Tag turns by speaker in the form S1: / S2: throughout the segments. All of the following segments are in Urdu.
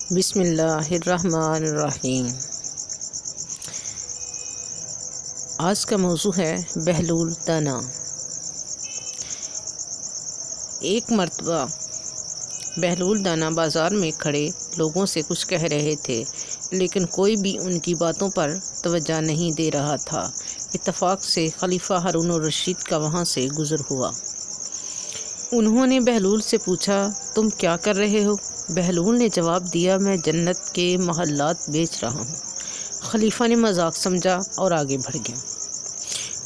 S1: بسم اللہ الرحمن الرحیم۔ آج کا موضوع ہے بہلول دانا۔ ایک مرتبہ بہلول دانا بازار میں کھڑے لوگوں سے کچھ کہہ رہے تھے، لیکن کوئی بھی ان کی باتوں پر توجہ نہیں دے رہا تھا۔ اتفاق سے خلیفہ ہارون الرشید کا وہاں سے گزر ہوا۔ انہوں نے بہلول سے پوچھا، تم کیا کر رہے ہو؟ بہلول نے جواب دیا، میں جنت کے محلات بیچ رہا ہوں۔ خلیفہ نے مذاق سمجھا اور آگے بڑھ گیا۔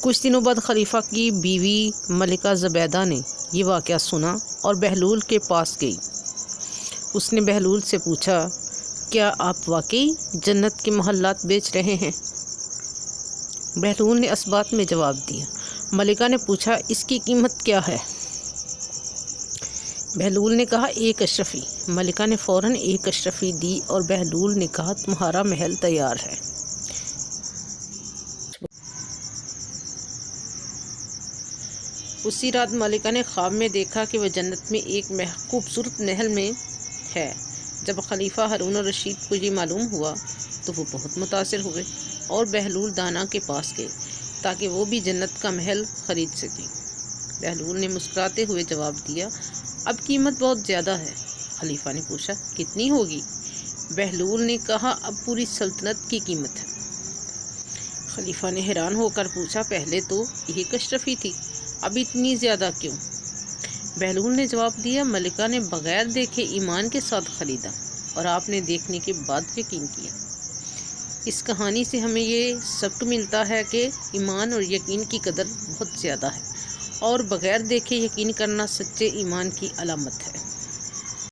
S1: کچھ دنوں بعد خلیفہ کی بیوی ملکہ زبیدہ نے یہ واقعہ سنا اور بہلول کے پاس گئی۔ اس نے بہلول سے پوچھا، کیا آپ واقعی جنت کے محلات بیچ رہے ہیں؟ بہلول نے اس بات میں جواب دیا۔ ملکہ نے پوچھا، اس کی قیمت کیا ہے؟ بہلول نے کہا، 1 اشرفی۔ ملکہ نے فوراً 1 اشرفی دی اور بہلول نے کہا، تمہارا محل تیار ہے۔ اسی رات ملکہ نے خواب میں دیکھا کہ وہ جنت میں ایک خوبصورت محل میں ہے۔ جب خلیفہ ہارون الرشید کو یہ معلوم ہوا تو وہ بہت متاثر ہوئے اور بہلول دانا کے پاس گئے تاکہ وہ بھی جنت کا محل خرید سکیں۔ بہلول نے مسکراتے ہوئے جواب دیا، اب قیمت بہت زیادہ ہے۔ خلیفہ نے پوچھا، کتنی ہوگی؟ بہلول نے کہا، اب پوری سلطنت کی قیمت ہے۔ خلیفہ نے حیران ہو کر پوچھا، پہلے تو 1 اشرفی تھی، اب اتنی زیادہ کیوں؟ بہلول نے جواب دیا، ملکہ نے بغیر دیکھے ایمان کے ساتھ خریدا اور آپ نے دیکھنے کے بعد یقین کیا۔ اس کہانی سے ہمیں یہ سبق ملتا ہے کہ ایمان اور یقین کی قدر بہت زیادہ ہے اور بغیر دیکھے یقین کرنا سچے ایمان کی علامت ہے۔